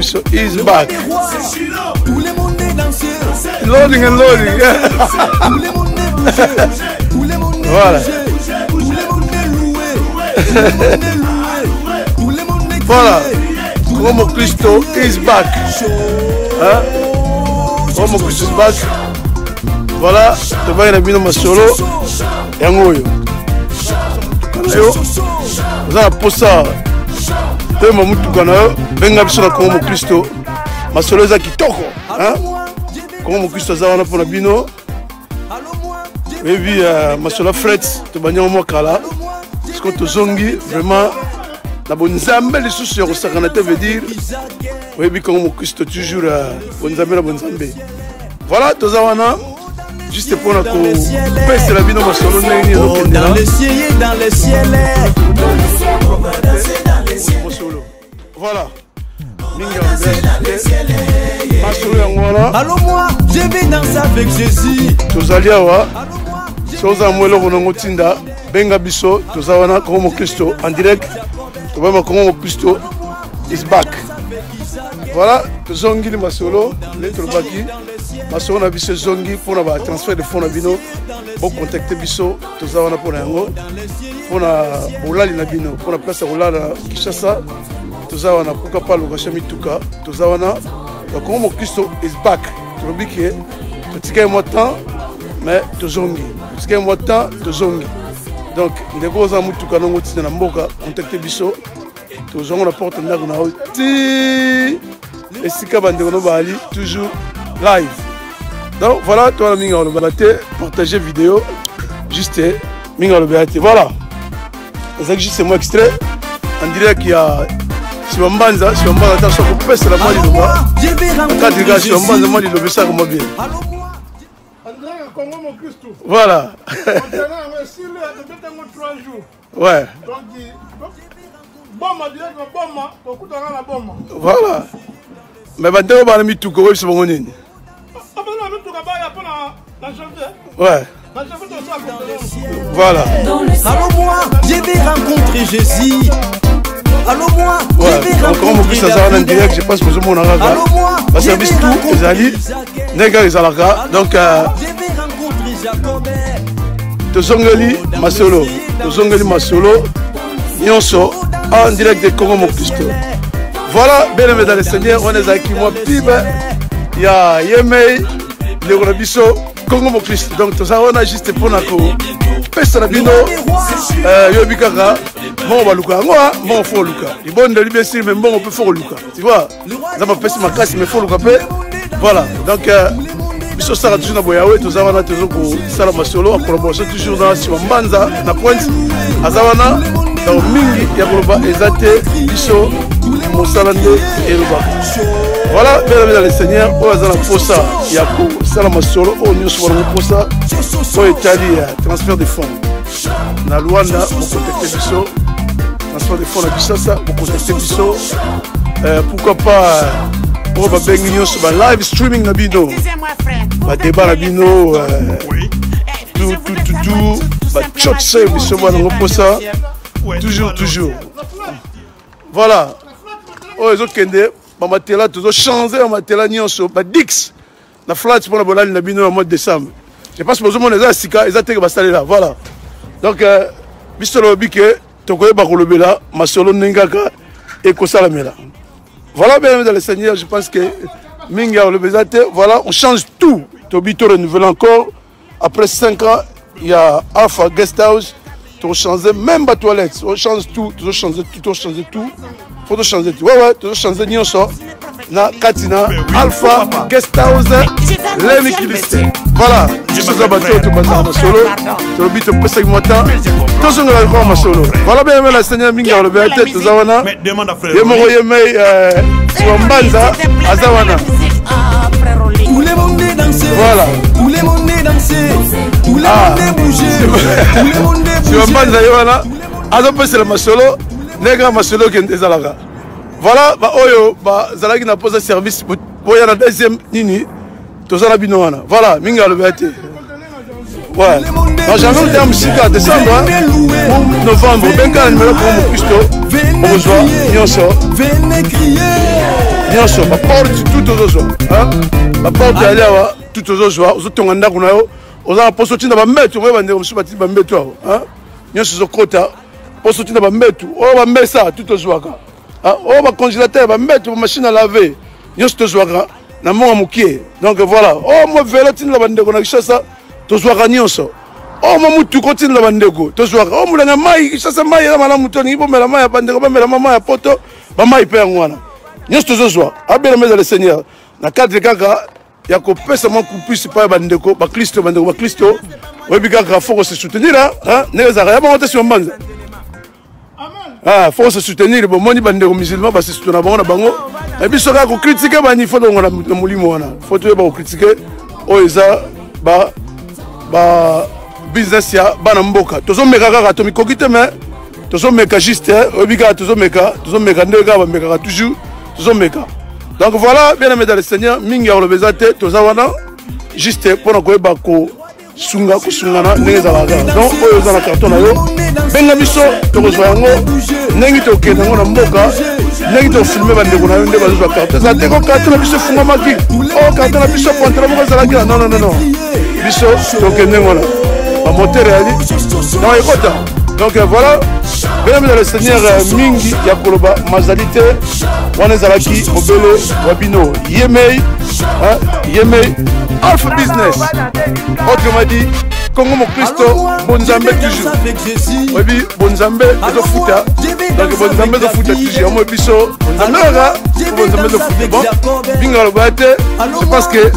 biso is back. Tout le monde est dansé. Loading and loading. Tout le monde est bougé. Tout le monde est Voilà. bougé. Tout le monde est loué. Tout le monde est loué. Tout le monde est Voilà. Como Cristo is back. Hein? Como Cristo is back. Voilà. Tu vas y aller dans solo. Yangoyo. Yo. Vous avez pour ça. Te mamutu kana yo. Benga biso na Como Cristo. Masolo eza kitoko. Hein? Como Cristo za wana pona bino. Et puis masolo fret to banyo mo kala. Parce que to zongi vraiment la bonne zambe les sous sur sakanate veut dire. Oui puis Como Cristo toujours bonne zambe la bonne zambe. Voilà to za wana juste pour la ko pèse la bino masolo nini dans le ciel dans le ciel. Voilà. Allô moi, je vais danser avec Jésus. Tozalia wa. Soza mwelo konongo tinda benga biso tozawana Como Cristo en direct. Tobama Como Cristo is back. Voilà, tozongi li masolo, lettre baki. Masolo na biso zongi pour na transfert de fonds na bino. Bon contacter biso tozawana pour yango. Pour na bolali na bino, pour na place rolala Kishasa. Tozawana pourquoi pas le Gachami Tuka. Tozawana Como Cristo is back. Tobiki totika mo temps mais tozongi. Totika mo temps tozongi. Donc ndeko za mutuka nongo tina na mboka contacter biso. Tozongo la porte ndako na oti. Et si kabandeko no bali toujours live. Donc voilà, toi la minga le balate, partager vidéo juste minga le balate. Voilà. C'est juste moi extrait. On dirait qu'il y a si on banze ta so ko pesa la mali loba. Quand tu gars si on banze mali loba ça comme bien. Voilà. Ouais. Voilà. Mais maintenant on va mettre tout correct sur mon nini. Ouais. Voilà. Allô moi, je vais rencontrer Jésus. Allô moi, ouais. Encore mon plus ça en direct, je pense que je m'en arrête. Allô moi, parce que bis tout les ali, nègre les alaka. Donc je vais rencontrer Jacob. Tozongeli masolo, tozongeli masolo. Nyonso en direct de Como Cristo. Voilà, bien aimé dans le Seigneur, on est avec moi pibe. Il y a Yemei, le Robiso, Como Cristo. Donc tout ça on a juste pour nako. Pesa na bino yobikaka bon baluka ngoa bon fo luka. Li bon de libérer mais bon on peut faire luka. Tu vois? Ça m'a pesa ma casse mais faut luka pe. Voilà. Donc biso sara toujours na boyawe tout ça on a toujours pour sala masolo en collaboration toujours dans Siwambanza na Pointe azawana. Donc mingi ya koloba ezate biso mosalande eloba. Voilà, bien aimé dans le Seigneur, on a la posa yako salama solo on nous sur le posa pour Italie transfert de fonds. Na Luanda pour contacter biso transfert de fonds na Bissasa pour contacter biso pourquoi pas pour ba bengi sur ba live streaming na bino. Ba débat na bino tout ba church service sur le posa. Toujours. Voilà. Oh, ils ont kende. Mamatela, tout changé. Mamatela, nyonso. Ba Dix. La flat pour la bolale na bino en mois de décembre. Je pense que vous avez des sika. Ils ont été installés là. Voilà. Donc, Mr. Bike, Tokoye Bakolobela, Masolo Nengaka et Kosalamela. Voilà, bien dans le Seigneur. Je pense que Minga le Bezate. Voilà, on change tout. Tobito renouvelle encore. Après 5 ans, il y a Alpha Guest House. Tu changer même la toilette, on change tout, tu changer tout, faut changer tout. Ouais, tu changer nyonso na Katina Alpha Guest House Lemi Kiliste. Voilà, je suis à bateau tout bazar ma solo. Tu le bito pesa kimota. Tout ce que ma solo. Voilà bien la Seigneur minga le béate tu zawana. Yemoro yemei Siwambanza azawana. Tout le monde est dansé. Voilà. Tout le monde est dansé. Tout le monde est bougé. Tout le monde est bougé. Siwambanza yona. Azo pesa la masolo. Nega masolo qui est zalaka. Voilà, bah oyo, bah zalaki na pose service pour y a la deuxième nini. Tozala bino wana. Voilà, minga le béate. Ouais. Donc j'avais le terme musique à décembre, ou novembre, bien quand numéro pour mon Christo, on reçoit, Nyonso. Nyonso, ma porte tout aux autres. Ma porte est allée à tout aux autres. Aux autres, on a on a posé dans ma mètre, on va dire, on se battit ma mètre. Nyonso, c'est quota. Posé dans ma mètre, on va mettre ça tout aux autres. On va congélateur, on va mettre une machine à laver. Nyonso, tout aux autres. Na mon amoukier. Donc voilà. Oh, moi, vélo, tu n'as pas de connexion, ça. Tu sois Nyonso. Oh, moi, tu continues la bandego. Tu sois. Oh, moi, la maille, ça, c'est maille, la malamutoni, bon, mais la maille à bandego, mais la maman à poto, ma maille père, moi. Nyonso, tu sois. Abel, mais le Seigneur. Na cadre gaga, il y a qu'on peut seulement qu'on puisse pas bandego, ba Christo, bandego, ba Christo. Oui, gaga, faut se soutenir là. N'est-ce pas? Il y a monté sur man. Faut se soutenir. Bon, moi, ni bandego musulman, parce que c'est un bon bango. Et puis, ce gars, on critique, il faut donc on moulimo. Faut que on critique. Oh, ça, business ya bana mboka tozo meka kaka to mikokite mais tozo meka juste obika tozo meka ndeka ba meka toujours tozo meka. Donc voilà, bien aimé dans le Seigneur, mingi ya lobezate toza wana juste pour na koyeba ko sunga kusungana ndeza la ga. Donc oyo za na carton na yo benga biso to kozwa yango nengi to kenda ngona mboka nengi to filmer ba ndeko na yo ndeba zo carton za te ko carton na biso funga maki o carton na biso contre mo za la ga non biso to kenda ngona ba moteur ali non écoute donc voilà bien aimé dans le Seigneur mingi ya koloba mazalité wana zalaki obele wabino yemei Alpha Business autrement dit Congo mon Christo bonzambe toujours oui bonzambe de futa donc bonzambe de futa toujours moi biso bonzambe de futa bon binga le boîte c'est parce que